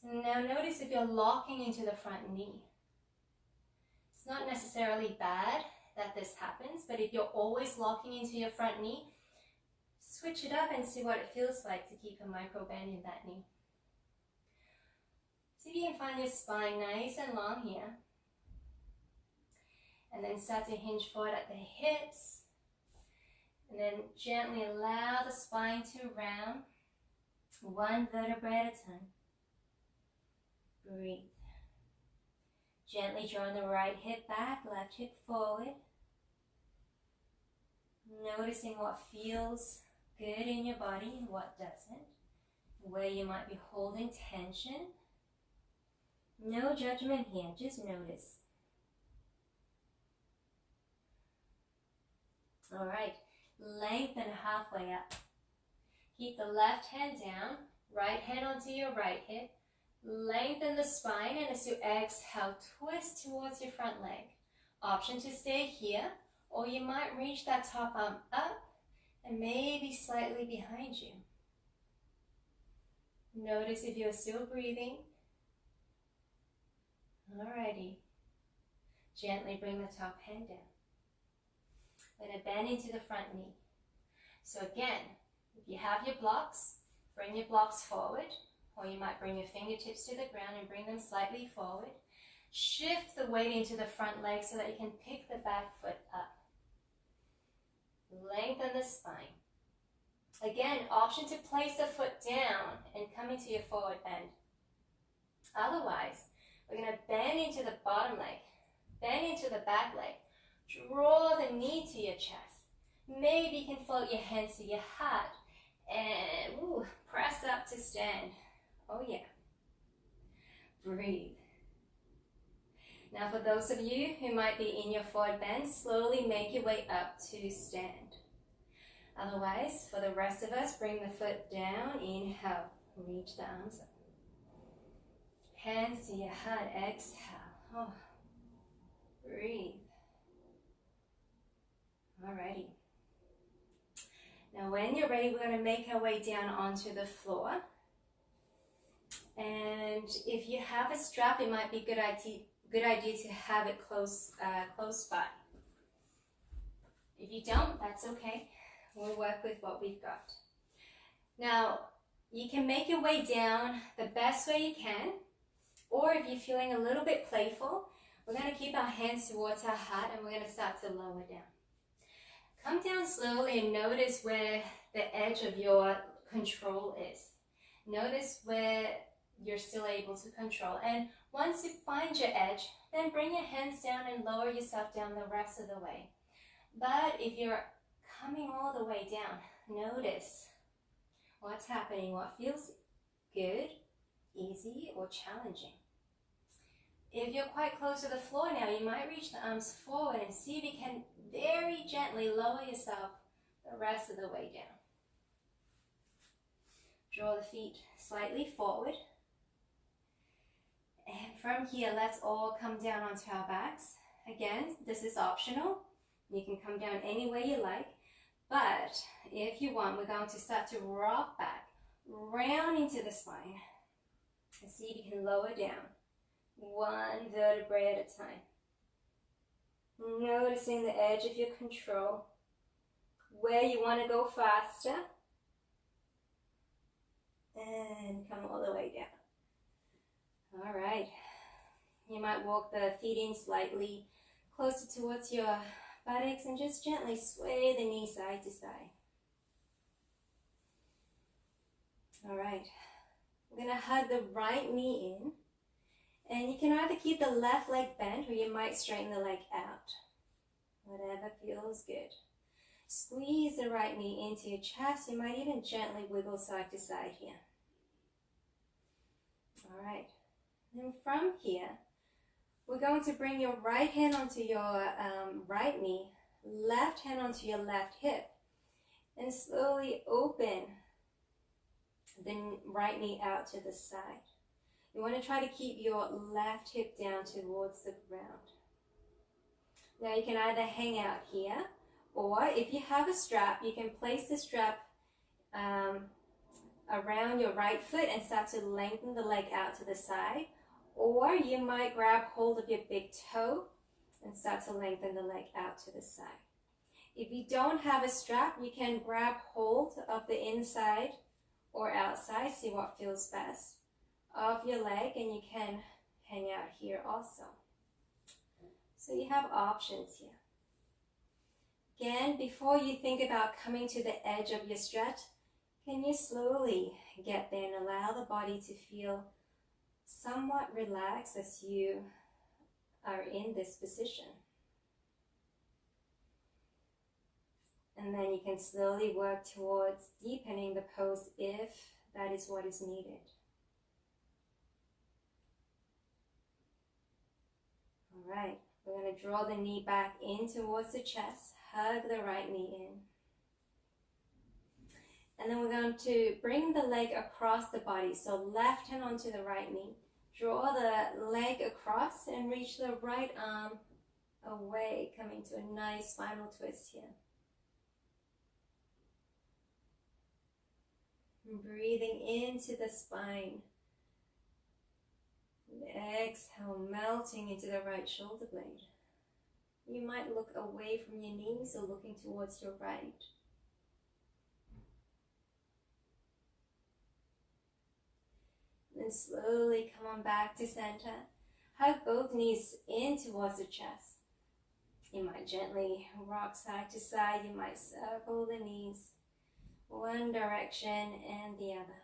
Now notice if you're locking into the front knee. It's not necessarily bad that this happens, but if you're always locking into your front knee, switch it up and see what it feels like to keep a micro bend in that knee. See if you can find your spine nice and long here. And then start to hinge forward at the hips. And then gently allow the spine to round, one vertebrae at a time. Breathe. Gently drawing the right hip back, left hip forward. Noticing what feels good in your body and what doesn't. Where you might be holding tension. No judgment here, just notice. All right, lengthen halfway up. Keep the left hand down, right hand onto your right hip. Lengthen the spine, and as you exhale, twist towards your front leg. Option to stay here, or you might reach that top arm up and maybe slightly behind you. Notice if you're still breathing. Alrighty. Gently bring the top hand down. Let it bend into the front knee. So again, if you have your blocks, bring your blocks forward. Or you might bring your fingertips to the ground and bring them slightly forward. Shift the weight into the front leg so that you can pick the back foot up. Lengthen the spine. Again, option to place the foot down and come into your forward bend. Otherwise, we're going to bend into the bottom leg, bend into the back leg. Draw the knee to your chest. Maybe you can float your hands to your heart and press up to stand. Oh yeah. Breathe. Now for those of you who might be in your forward bend, slowly make your way up to stand. Otherwise, for the rest of us, bring the foot down, inhale, reach the arms up. Hands to your heart, exhale. Oh. Breathe. Alrighty. Now when you're ready, we're going to make our way down onto the floor. And if you have a strap, it might be a good idea to have it close by. If you don't, that's okay. We'll work with what we've got. Now, you can make your way down the best way you can, or if you're feeling a little bit playful, we're going to keep our hands towards our heart and we're going to start to lower down. Come down slowly and notice where the edge of your control is. Notice where you're still able to control. And once you find your edge, then bring your hands down and lower yourself down the rest of the way. But if you're coming all the way down, notice what's happening, what feels good, easy, or challenging. If you're quite close to the floor now, you might reach the arms forward and see if you can very gently lower yourself the rest of the way down. Draw the feet slightly forward. And from here, let's all come down onto our backs. Again, this is optional. You can come down any way you like. But if you want, we're going to start to rock back, round into the spine. And see if you can lower down, one vertebrae at a time. Noticing the edge of your control, where you want to go faster. And come all the way down. All right. You might walk the feet in slightly closer towards your buttocks and just gently sway the knee side to side. All right. We're going to hug the right knee in. And you can either keep the left leg bent or you might straighten the leg out. Whatever feels good. Squeeze the right knee into your chest. You might even gently wiggle side to side here. All right. Then from here, we're going to bring your right hand onto your right knee, left hand onto your left hip, and slowly open the right knee out to the side. You want to try to keep your left hip down towards the ground. Now you can either hang out here, or if you have a strap, you can place the strap around your right foot and start to lengthen the leg out to the side. Or you might grab hold of your big toe and start to lengthen the leg out to the side. If you don't have a strap, you can grab hold of the inside or outside, see what feels best, of your leg, and you can hang out here also. So you have options here. Again, before you think about coming to the edge of your stretch, can you slowly get there and allow the body to feel somewhat relaxed as you are in this position. And then you can slowly work towards deepening the pose if that is what is needed. All right, we're going to draw the knee back in towards the chest, hug the right knee in. And then we're going to bring the leg across the body. So left hand onto the right knee. Draw the leg across and reach the right arm away, coming to a nice spinal twist here. And breathing into the spine. And exhale, melting into the right shoulder blade. You might look away from your knees or looking towards your right. And slowly come on back to center. Hug both knees in towards the chest. You might gently rock side to side. You might circle the knees one direction and the other.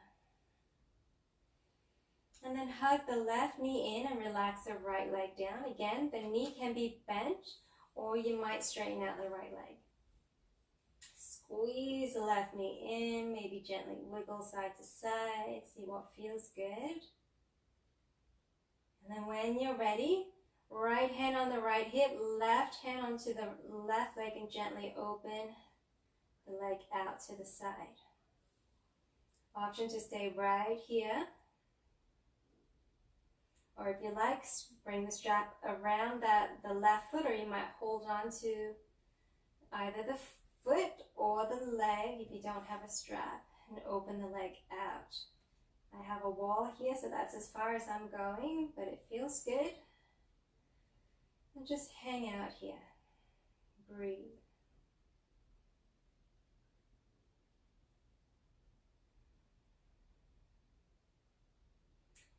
And then hug the left knee in and relax the right leg down. Again, the knee can be bent or you might straighten out the right leg. Squeeze the left knee in, maybe gently wiggle side to side, see what feels good. And then when you're ready, Right hand on the right hip, left hand onto the left leg, and gently open the leg out to the side. Option to stay right here. Or if you like, bring the strap around the left foot, or you might hold on to either the foot or the leg if you don't have a strap, and open the leg out. I have a wall here, so that's as far as I'm going, but it feels good. And just hang out here. Breathe.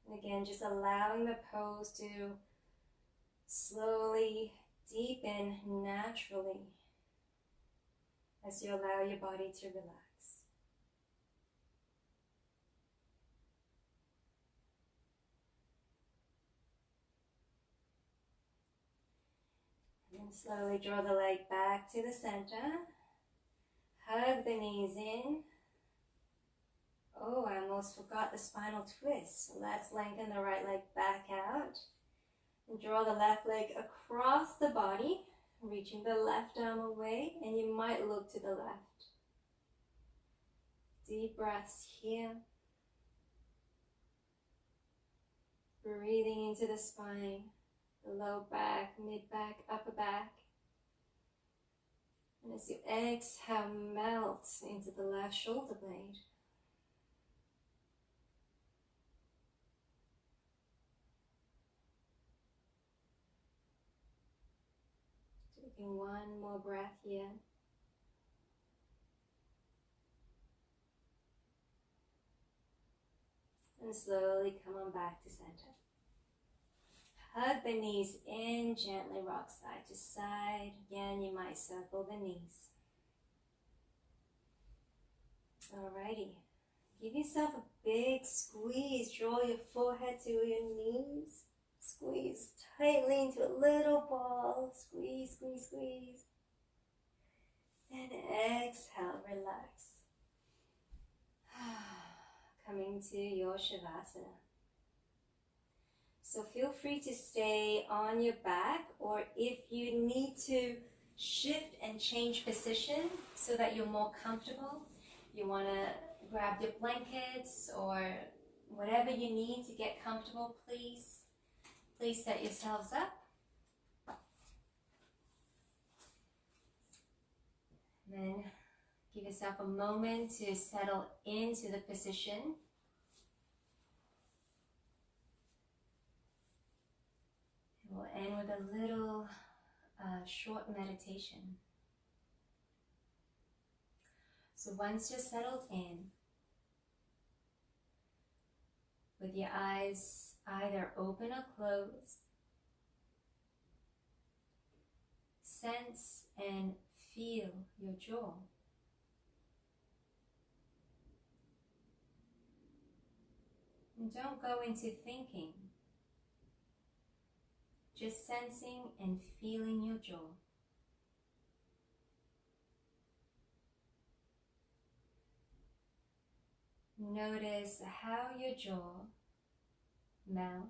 And again, just allowing the pose to slowly deepen naturally as you allow your body to relax. And slowly draw the leg back to the center. Hug the knees in. Oh, I almost forgot the spinal twist. So let's lengthen the right leg back out. And draw the left leg across the body, reaching the left arm away, and you might look to the left. Deep breaths here. Breathing into the spine, the low back, mid back, upper back. And as you exhale, melt into the left shoulder blade. Taking one more breath here. And slowly come on back to center. Hug the knees in, gently rock side to side. Again, you might circle the knees. Alrighty. Give yourself a big squeeze. Draw your forehead to your knees. Squeeze tightly into a little ball. Squeeze, squeeze, squeeze. And exhale, relax. Coming to your Shavasana. So feel free to stay on your back, or if you need to shift and change position so that you're more comfortable, you want to grab your blankets or whatever you need to get comfortable, please set yourselves up. And then give yourself a moment to settle into the position. We'll end with a little short meditation. So once you're settled in, with your eyes either open or closed, sense and feel your jaw. And don't go into thinking. Just sensing and feeling your jaw. Notice how your jaw, mouth,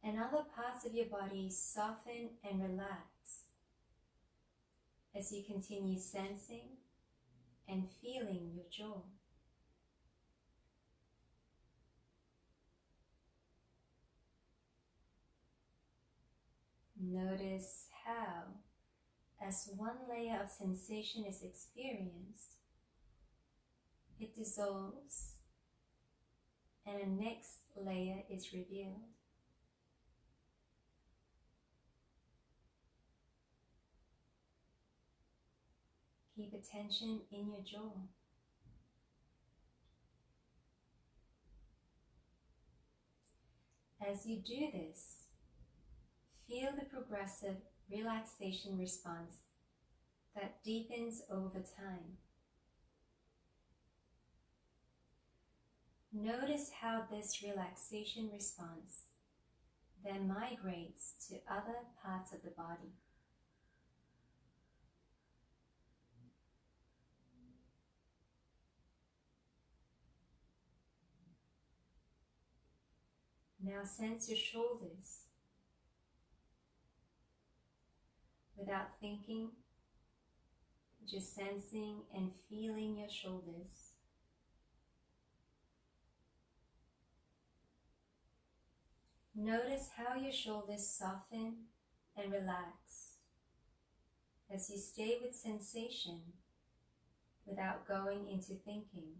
and other parts of your body soften and relax as you continue sensing and feeling your jaw. Notice how, as one layer of sensation is experienced, it dissolves and a next layer is revealed. Keep attention in your jaw. As you do this, feel the progressive relaxation response that deepens over time. Notice how this relaxation response then migrates to other parts of the body. Now sense your shoulders without thinking, just sensing and feeling your shoulders. Notice how your shoulders soften and relax as you stay with sensation without going into thinking.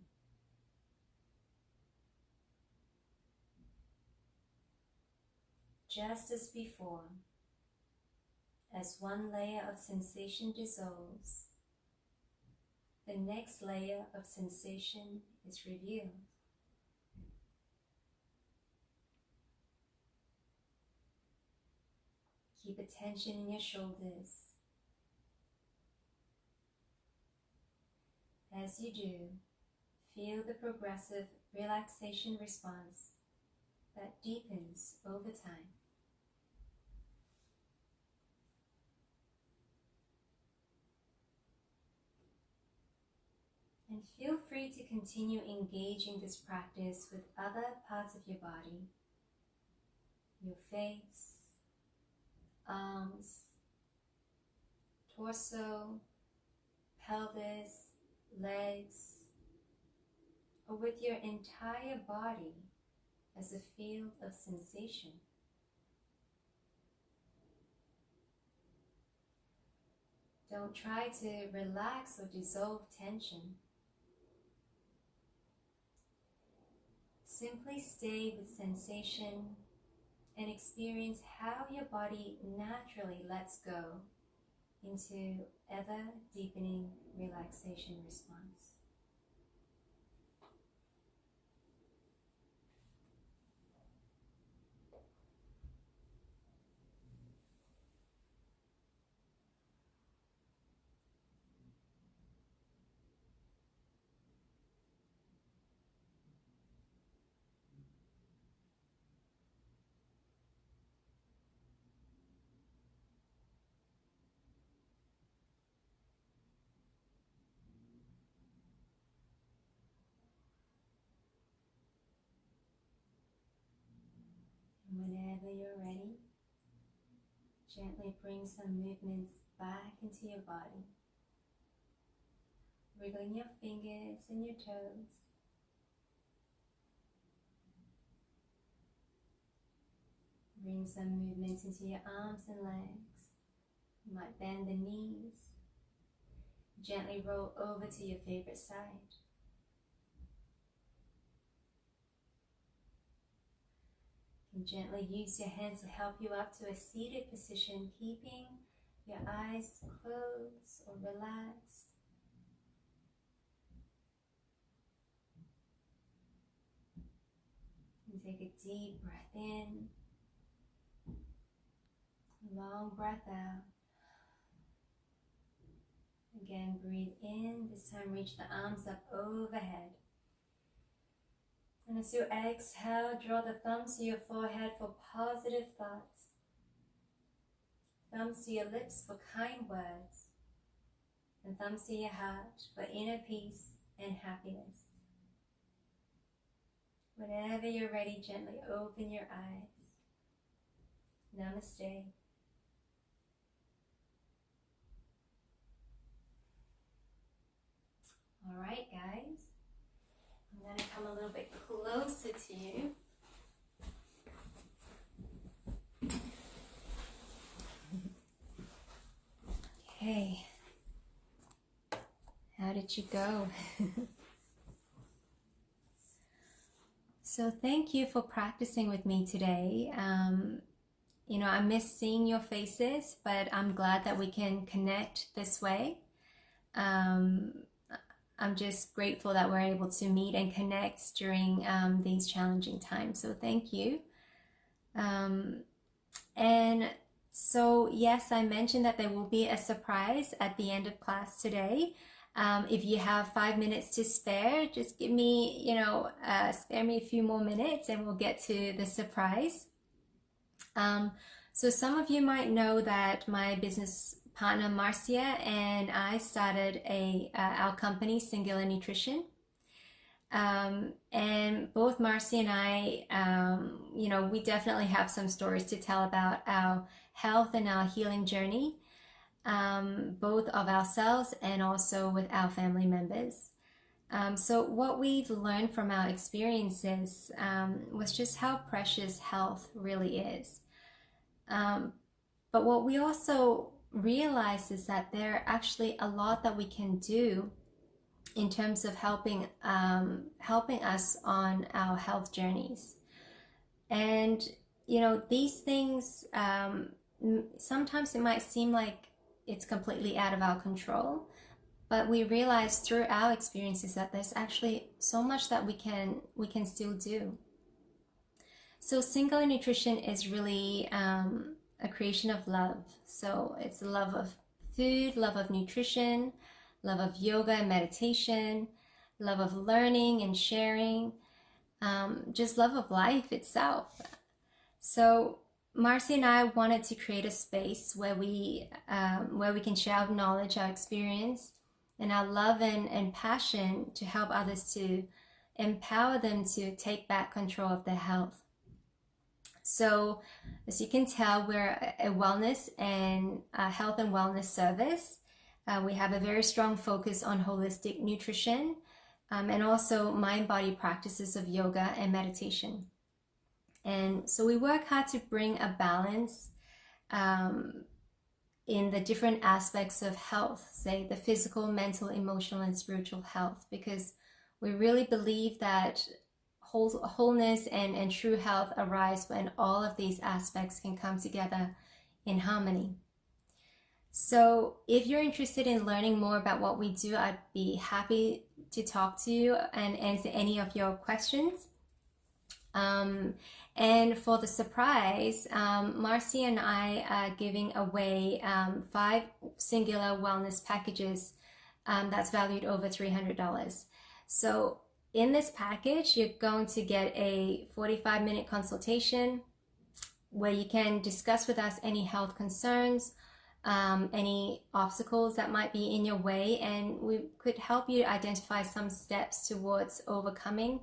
Just as before, as one layer of sensation dissolves, the next layer of sensation is revealed. Keep attention in your shoulders. As you do, feel the progressive relaxation response that deepens over time. And feel free to continue engaging this practice with other parts of your body, your face, arms, torso, pelvis, legs, or with your entire body as a field of sensation. Don't try to relax or dissolve tension. Simply stay with sensation and experience how your body naturally lets go into ever deepening relaxation response. Whenever you're ready, gently bring some movements back into your body, wiggling your fingers and your toes. Bring some movements into your arms and legs. You might bend the knees. Gently roll over to your favorite side. And gently use your hands to help you up to a seated position, keeping your eyes closed or relaxed. And take a deep breath in, long breath out. Again, breathe in. This time reach the arms up overhead. And as you exhale, draw the thumbs to your forehead for positive thoughts. Thumbs to your lips for kind words. And thumbs to your heart for inner peace and happiness. Whenever you're ready, gently open your eyes. Namaste. All right, guys. I'm going to come a little bit closer to you. Okay. How did you go? So thank you for practicing with me today. I miss seeing your faces, but I'm glad that we can connect this way. I'm just grateful that we're able to meet and connect during these challenging times. So thank you. And so, yes, I mentioned that there will be a surprise at the end of class today. If you have 5 minutes to spare, just give me, spare me a few more minutes and we'll get to the surprise. So some of you might know that my business partner Marcia and I started our company, Singula Nutrition. And both Marcia and I, we definitely have some stories to tell about our health and our healing journey. both of ourselves and also with our family members. So what we've learned from our experiences was just how precious health really is. But what we also realized is that there are actually a lot that we can do in terms of helping us on our health journeys. And these things, sometimes it might seem like it's completely out of our control, but we realize through our experiences that there's actually so much that we can still do. So Singula Nutrition is really a creation of love. So it's a love of food, love of nutrition, love of yoga and meditation, love of learning and sharing, just love of life itself. So Marcy and I wanted to create a space where we can share our knowledge, our experience, and our love and passion to help others, to empower them to take back control of their health. So as you can tell, we're a wellness and health and wellness service. We have a very strong focus on holistic nutrition and also mind-body practices of yoga and meditation. And so we work hard to bring a balance in the different aspects of health, say the physical, mental, emotional, and spiritual health, because we really believe that wholeness and true health arise when all of these aspects can come together in harmony. So if you're interested in learning more about what we do, I'd be happy to talk to you and answer any of your questions. And for the surprise, Marcy and I are giving away 5 Singula Wellness Packages that's valued over $300. So in this package, you're going to get a 45-minute consultation where you can discuss with us any health concerns, any obstacles that might be in your way, and we could help you identify some steps towards overcoming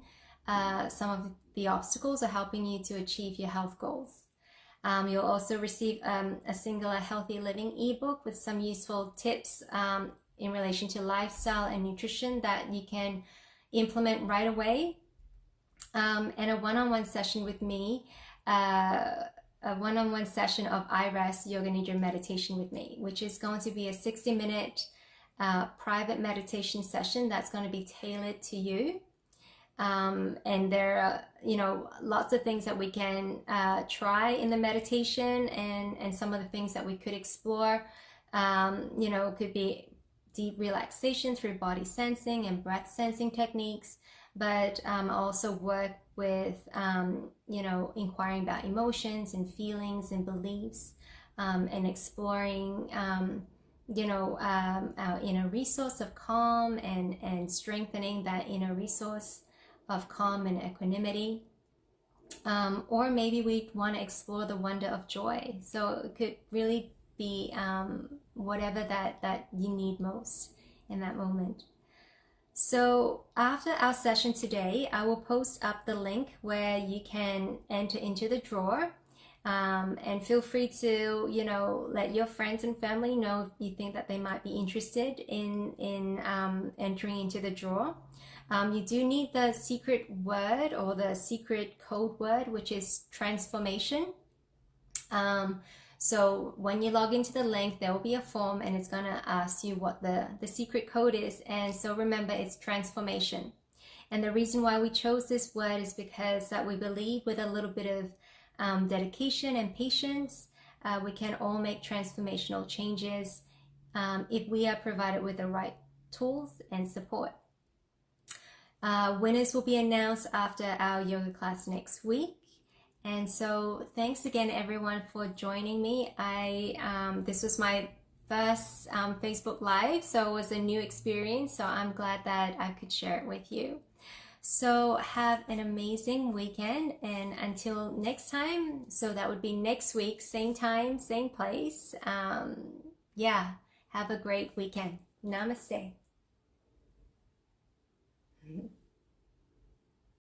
some of the obstacles or helping you to achieve your health goals. You'll also receive a Singula Healthy Living ebook with some useful tips in relation to lifestyle and nutrition that you can implement right away, and a one-on-one session with me, a one-on-one session of iRest Yoga Nidra Meditation with me, which is going to be a 60-minute private meditation session that's going to be tailored to you. And there are, lots of things that we can try in the meditation, and some of the things that we could explore, could be deep relaxation through body sensing and breath sensing techniques, but also work with, inquiring about emotions and feelings and beliefs, and exploring, our inner resource of calm and strengthening that inner resource of calm and equanimity. Or maybe we want to explore the wonder of joy. So it could really be whatever that you need most in that moment. So after our session today, I will post up the link where you can enter into the draw, and feel free to let your friends and family know if you think that they might be interested in entering into the draw. You do need the secret word or the secret code word, which is transformation. So when you log into the link, there will be a form and it's going to ask you what the secret code is. And so remember, it's transformation. And the reason why we chose this word is because that we believe with a little bit of dedication and patience, we can all make transformational changes if we are provided with the right tools and support. Winners will be announced after our yoga class next week. And so thanks again, everyone, for joining me. This was my first Facebook Live, so it was a new experience. So I'm glad that I could share it with you. So have an amazing weekend, and until next time, so that would be next week, same time, same place. Have a great weekend. Namaste.